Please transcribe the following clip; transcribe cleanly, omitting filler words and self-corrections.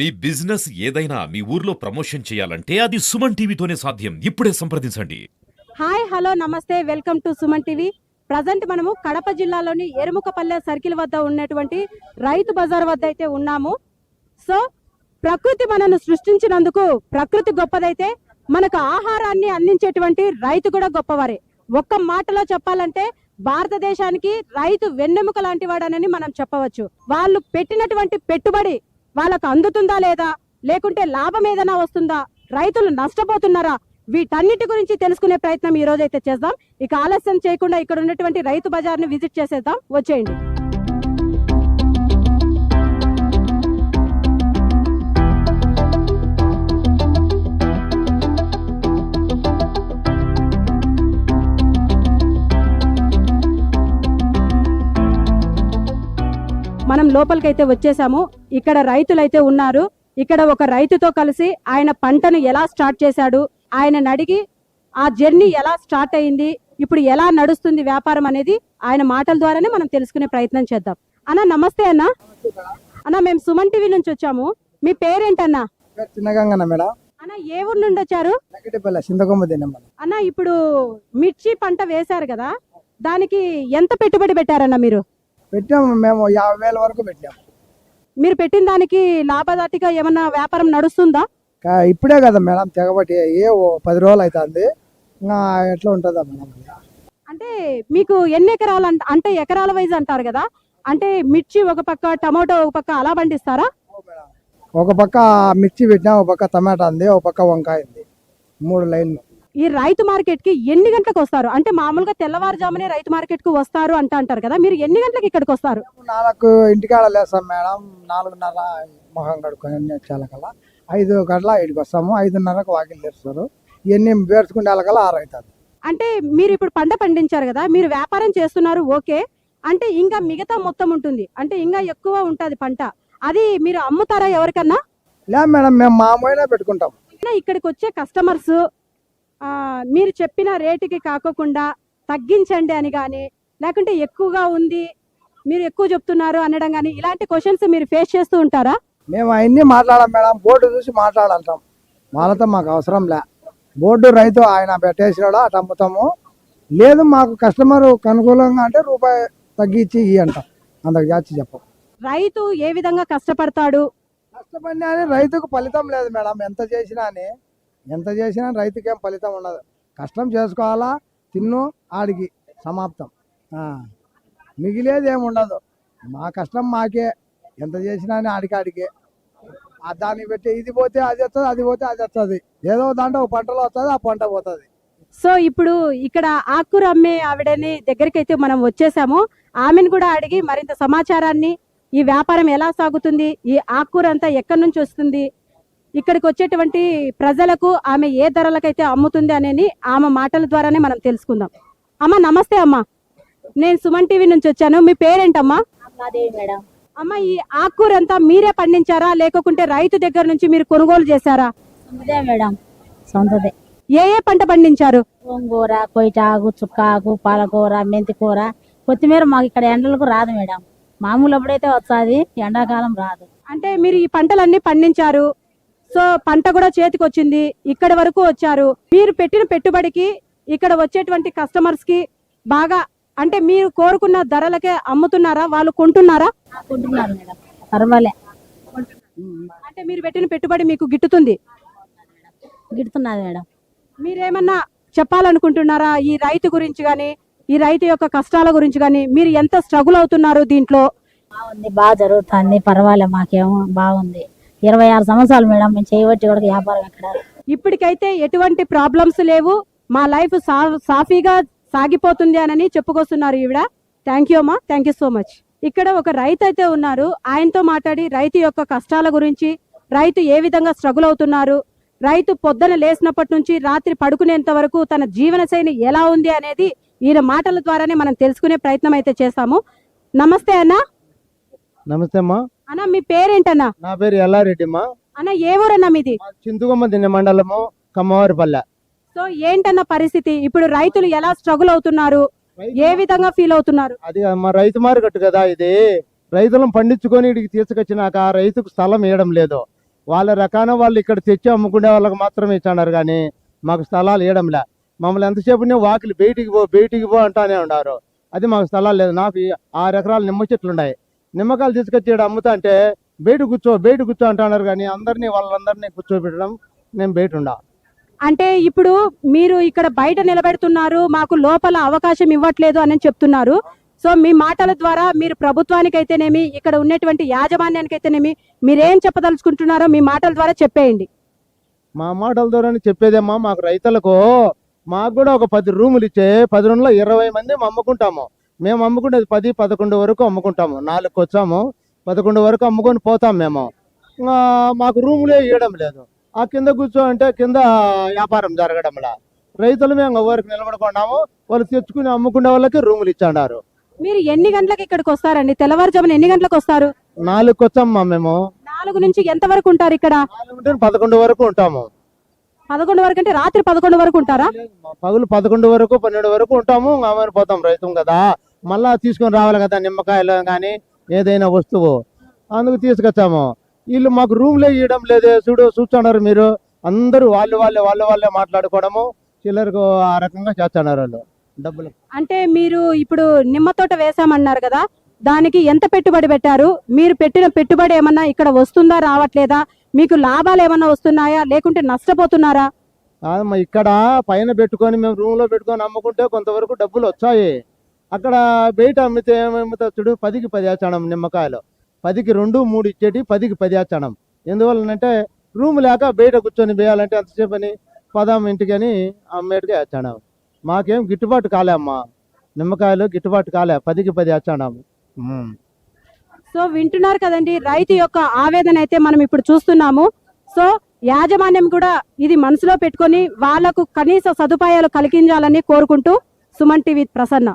మీ business ఏదైనా మీ ఊర్లో promotion చేయాలంటే అది సుమన్ టీవీతోనే సాధ్యం. ఇప్పుడే సంప్రదించండి. హాయ్ హలో నమస్తే welcome to Suman TV. Present మనము కడప జిల్లాలోని ఎరుముకపల్లె సర్కిల్ వద్ద ఉన్నటువంటి రైతు బజార్ వద్ద అయితే ఉన్నాము. సో ప్రకృతి మనను సృష్టించినందుకు ప్రకృతి గొప్పదైతే మనకు ఆహారాన్ని అందించేటువంటి రైతు కూడా గొప్పవారే. ఒక్క మాటలో చెప్పాలంటే భారతదేశానికి రైతు వెన్నెముక లాంటి వాడనని మనం చెప్పవచ్చు. వాళ్ళు పెట్టినటువంటి పెట్టుబడి వాళ్ళకు అందుతుందా లేదా, లేకుంటే లాభం ఏదైనా వస్తుందా, రైతులు నష్టపోతున్నారా, వీటన్నిటి గురించి తెలుసుకునే ప్రయత్నం ఈ రోజు అయితే చేద్దాం. ఇక ఆలస్యం చేయకుండా ఇక్కడ ఉన్నటువంటి రైతు బజార్ ని విజిట్ చేసేద్దాం, వచ్చేయండి. మనం లోపలికైతే వచ్చేసాము. ఇక్కడ రైతులైతే ఉన్నారు. ఇక్కడ ఒక రైతుతో కలిసి ఆయన పంటను ఎలా స్టార్ట్ చేశాడు, ఆయన అడిగి ఆ జర్నీ ఎలా స్టార్ట్ అయింది, ఇప్పుడు ఎలా నడుస్తుంది వ్యాపారం అనేది ఆయన మాటల ద్వారానే మనం తెలుసుకునే ప్రయత్నం చేద్దాం. అన్న నమస్తే అన్న. అన్న మేము సుమన్ టీవీ నుంచి వచ్చాము. మీ పేరేంటన్నా? చిన్నగంగన్న మేడం. అన్న ఏ ఊరు నుండి వచ్చారు? అన్న ఇప్పుడు మిర్చి పంట వేశారు కదా, దానికి ఎంత పెట్టుబడి పెట్టారన్న మీరు? పెట్టాము మేము 50,000 వరకు పెట్టాము. మీరు పెట్టిన దానికి లాభదాటిగా ఏమన్నా వ్యాపారం నడుస్తుందా? ఇప్పుడే కదా మేడం తెగబట్టి 10 రోజులు అవుతుంది. ఇంకా ఎట్లా ఉంటుందా మేడం? అంటే మీకు ఎన్ని ఎకరాలు అంటే ఎకరాల వైజ్ అంటారు కదా, అంటే మిర్చి ఒక పక్క, టమాటో ఒక పక్క అలా పండిస్తారా? ఒక పక్క మిర్చి పెట్టినా, ఒక పక్క టమాటా ఉంది, ఒక పక్క వంకాయ ఉంది, 3 లైన్లు. ఈ రైతు మార్కెట్ కి ఎన్ని గంటలకు వస్తారు? అంటే మామూలుగా తెల్లవారుజామునే రైతు మార్కెట్ కు వస్తారు అంటారు కదా, మీరు ఎన్ని గంటలకు ఇక్కడికి వస్తారు? 4 ఇంటికాడ లేస్తాం మేడం. 4:30 మొహం కడుక్కొని వచ్చేకల్లా 5 గంటల 5కి వస్తాము. 5:30కు వాకిలు తెరుస్తారు. ఇవన్నీ పేర్చుకునే వాళ్ళకల్లా 6 అవుతుంది. అంటే మీరు ఇప్పుడు పంట పండించారు కదా, మీరు వ్యాపారం చేస్తున్నారు ఓకే, అంటే ఇంకా మిగతా మొత్తం ఉంటుంది, అంటే ఇంకా ఎక్కువ ఉంటది పంట, అది మీరు అమ్ముతారా ఎవరికన్నా? లే మేడం, మేము మామూలుగా పెట్టుకుంటాం. ఇక్కడికి వచ్చే కస్టమర్స్ మీరు చెప్పిన రేటుకి కాకోకుండా తగ్గించండి అని కానీ, లేకుంటే ఎక్కువగా ఉంది మీరు ఎక్కువ చెప్తున్నారు అనడం కానీ, ఇలాంటి క్వశ్చన్స్ మీరు ఫేస్ చేస్తూ ఉంటారా? మేము అవన్నీ మాట్లాడాం మేడం, బోర్డు చూసి మాట్లాడాలంటాం. వాళ్ళతో మాకు అవసరం లే. బోర్డు రైతు ఆయన పెట్టేసినాడో అటు అమ్ముతాము, లేదు మాకు కస్టమర్ అనుకూలంగా అంటే రూపాయి తగ్గించి ఇవి అంటాం. అంతకు జాస్తి చెప్పం. రైతు ఏ విధంగా కష్టపడతాడు? కష్టపడినా అని రైతుకు ఫలితం లేదు మేడం. ఎంత చేసినా రైతుకి ఏం ఫలితం ఉండదు. కష్టం చేసుకోవాలా, తిన్ను ఆడికి సమాప్తం. మిగిలేదు ఏమి ఉండదు. మా కష్టం మాకే, ఎంత చేసినా ఆడికే. దాన్ని పెట్టి ఇది పోతే అది వస్తుంది, అది పోతే అది వస్తుంది. ఏదో దాంట్లో ఒక పంటలో వస్తుంది, ఆ పంట పోతుంది. సో ఇప్పుడు ఇక్కడ ఆకుకూర అమ్మే ఆవిడని దగ్గరికి అయితే మనం వచ్చేసాము. ఆమెను కూడా అడిగి మరింత సమాచారాన్ని, ఈ వ్యాపారం ఎలా సాగుతుంది, ఈ ఆకుకూర అంతా ఎక్కడి నుంచి వస్తుంది, ఇక్కడికి వచ్చేటువంటి ప్రజలకు ఆమె ఏ ధరలకైతే అమ్ముతుంది అనేది ఆమె మాటల ద్వారానే మనం తెలుసుకుందాం. అమ్మ నమస్తే. అమ్మ నేను సుమన్ టీవీ నుంచి వచ్చాను. మీ పేరేంటమ్మా? మేడం. అమ్మ ఈ ఆకుకూర అంతా మీరే పండించారా, లేకుంటే రైతు దగ్గర నుంచి మీరు కొనుగోలు చేశారా? మేడం సొంతదే. ఏ పంట పండించారు? గోంగూర, కొయ్యటాకు, చుక్కాకు, పాలకూర, మెంతి కూర, కొత్తిమీర. మాకు ఇక్కడ ఎండలకు రాదు మేడం, మామూలు అప్పుడైతే వస్తుంది, ఎండాకాలం రాదు. అంటే మీరు ఈ పంటలన్నీ పండించారు, సో పంట కూడా చేతికి వచ్చింది, ఇక్కడ వరకు వచ్చారు. మీరు పెట్టిన పెట్టుబడికి ఇక్కడ వచ్చేటువంటి కస్టమర్స్ కి బాగా, అంటే మీరు కోరుకున్న ధరలకే అమ్ముతున్నారా, వాళ్ళు కొంటున్నారా? కొంటున్నారు మేడం, పర్వాలే. అంటే మీరు పెట్టిన పెట్టుబడి మీకు గిట్టుతుంది? గిట్టుతున్నది మేడం. మీరేమన్నా చెప్పాలనుకుంటున్నారా ఈ రైతు గురించి కానీ, ఈ రైతు యొక్క కష్టాల గురించి కానీ? మీరు ఎంత స్ట్రగుల్ అవుతున్నారు దీంట్లో? బాగుంది, బాగా జరుగుతుంది, పర్వాలే, మాకేమో బాగుంది. 26 సంవత్సరాలు మేడం మేము చేయబట్టి కూడా వ్యాపారం ఎక్కడ. ఇప్పటికైతే ఎటువంటి ప్రాబ్లమ్స్ లేవు, మా లైఫ్ సాఫీగా సాగిపోతుంది అని చెప్పుకొస్తున్నారు ఈవిడ. థ్యాంక్ యూ అమ్మా, థ్యాంక్ యూ సో మచ్. ఇక్కడ ఒక రైతు అయితే ఉన్నారు, ఆయనతో మాట్లాడి రైతు యొక్క కష్టాల గురించి, రైతు ఏ విధంగా స్ట్రగుల్ అవుతున్నారు, రైతు పొద్దున లేచినప్పటి నుంచి రాత్రి పడుకునేంత వరకు తన జీవన శైలి ఎలా ఉంది అనేది ఈయన మాటల ద్వారానే మనం తెలుసుకునే ప్రయత్నం అయితే చేస్తాము. నమస్తే అన్న. నమస్తే అమ్మా. అన్న మీ పేరేంటన్నా? నా పేరు ఎల్లారెడ్డి అమ్మా. అన్న ఏ ఊరన్నా మీది? చింతకొమ్మ దిన్నె మండలము, కమ్మవారిపల్లె. సో ఏంటన్న పరిస్థితి, ఇప్పుడు రైతులు ఎలా స్ట్రగుల్ అవుతున్నారు, ఏ విధంగా ఫీల్ అవుతున్నారు? అది మా రైతు మార్కెట్ కదా ఇది. రైతులను పండించుకొని ఇడికి తీసుకొచ్చినాక రైతుకు స్థలం వేయడం లేదు. వాళ్ళ రకాన వాళ్ళు ఇక్కడ తెచ్చి అమ్ముకునే వాళ్ళకి మాత్రమే ఇచ్చాడారు కానీ మాకు స్థలాలు ఇవ్వడంలే. మమ్మల్ని ఎంతసేపు వాకిలి బయటికి పో అంటానే ఉన్నారు. అది మాకు స్థలాలు లేదు. నాకు 6 ఎకరాలు నిమ్మ చెట్లు ఉన్నాయి. నిమ్మకాయలు తీసుకొచ్చి ఇక్కడ అమ్ముతా అంటే బయట కూర్చో అంటున్నారు కానీ వాళ్ళందరినీ కూర్చోబెట్టడం నేను బయట ఉండా. అంటే ఇప్పుడు మీరు ఇక్కడ బయట నిలబెడుతున్నారు, మాకు లోపల అవకాశం ఇవ్వట్లేదు అని చెప్తున్నారు. సో మీ మాటల ద్వారా మీరు ప్రభుత్వానికైతేనేమి ఇక్కడ ఉన్నటువంటి యాజమాన్యానికైతేనేమి మీరేం చెప్పదలుచుకుంటున్నారో మీ మాటల ద్వారా చెప్పేయండి. మా మాటల ద్వారానే చెప్పేదేమ్మా, మాకు రైతులకు మాకు కూడా ఒక 10 రూములు ఇచ్చే 10 రూమ్లో 20 మంది అమ్ముకుంటాము. మేము అమ్ముకునేది 10-11 వరకు అమ్ముకుంటాము. 4కి వచ్చాము, 11 వరకు అమ్ముకొని పోతాం మేము. మాకు రూములే ఇవ్వడం లేదు. ఆ కింద కూర్చో అంటే కింద వ్యాపారం జరగడంలా. రైతులు మేము ఎవరికి నిలబడుకున్నాము, వాళ్ళు తెచ్చుకుని అమ్ముకునే వాళ్ళకి రూములు ఇచ్చాడారు. మీరు ఎన్ని గంటలకు ఇక్కడికి వస్తారండి? తెల్లవారుజామున ఎన్ని గంటలకు వస్తారు? 4కి వచ్చామ్మా మేము. 4 నుంచి ఎంత వరకు ఉంటారు ఇక్కడ? 11 వరకు ఉంటాము. 11 వరకు అంటే రాత్రి 11 వరకు ఉంటారా? పగులు 11 వరకు 12 వరకు ఉంటాము. అమ్మని పోతాం, రైతం కదా, మళ్ళా తీసుకొని రావాలి కదా నిమ్మకాయలు కానీ ఏదైనా వస్తువు, అందుకు తీసుకొచ్చాము. వీళ్ళు మాకు రూమ్లే ఇవ్వడం లేదే. చూస్తున్నారు మీరు, అందరూ వాళ్ళే మాట్లాడుకోవడము, చిల్లరకు ఆ రకంగా చేస్తున్నారు వాళ్ళు డబ్బులు. అంటే మీరు ఇప్పుడు నిమ్మ తోట వేసామన్నారు కదా, దానికి ఎంత పెట్టుబడి పెట్టారు? మీరు పెట్టిన పెట్టుబడి ఏమన్నా ఇక్కడ వస్తుందా రావట్లేదా? మీకు లాభాలు ఏమన్నా వస్తున్నాయా లేకుంటే నష్టపోతున్నారా? ఇక్కడ పైన పెట్టుకొని మేము రూమ్ లో పెట్టుకొని అమ్ముకుంటే కొంతవరకు డబ్బులు వచ్చాయి. అక్కడ బయట అమ్మితే ఏమమ్ముతా చూడు, 10కి 10 వేచాడం నిమ్మకాయలు, 10కి 2-3 ఇచ్చేటి, 10కి 10 వేచాడం. ఎందువల్లనంటే రూమ్ లేక బయట కూర్చొని వేయాలంటే అంతసేపు అని పదాం ఇంటికి అని అమ్మేటికి వేచాడాం. మాకేం గిట్టుబాటు కాలే అమ్మా, నిమ్మకాయలు గిట్టుబాటు కాలే, 10కి 10 వేచాడాము. సో వింటున్నారు కదండి రైతు యొక్క ఆవేదన అయితే మనం ఇప్పుడు చూస్తున్నాము. సో యాజమాన్యం కూడా ఇది మనసులో పెట్టుకొని వాళ్లకు కనీస సదుపాయాలు కలిగించాలని కోరుకుంటూ సుమన్ టీవీ ప్రసన్న.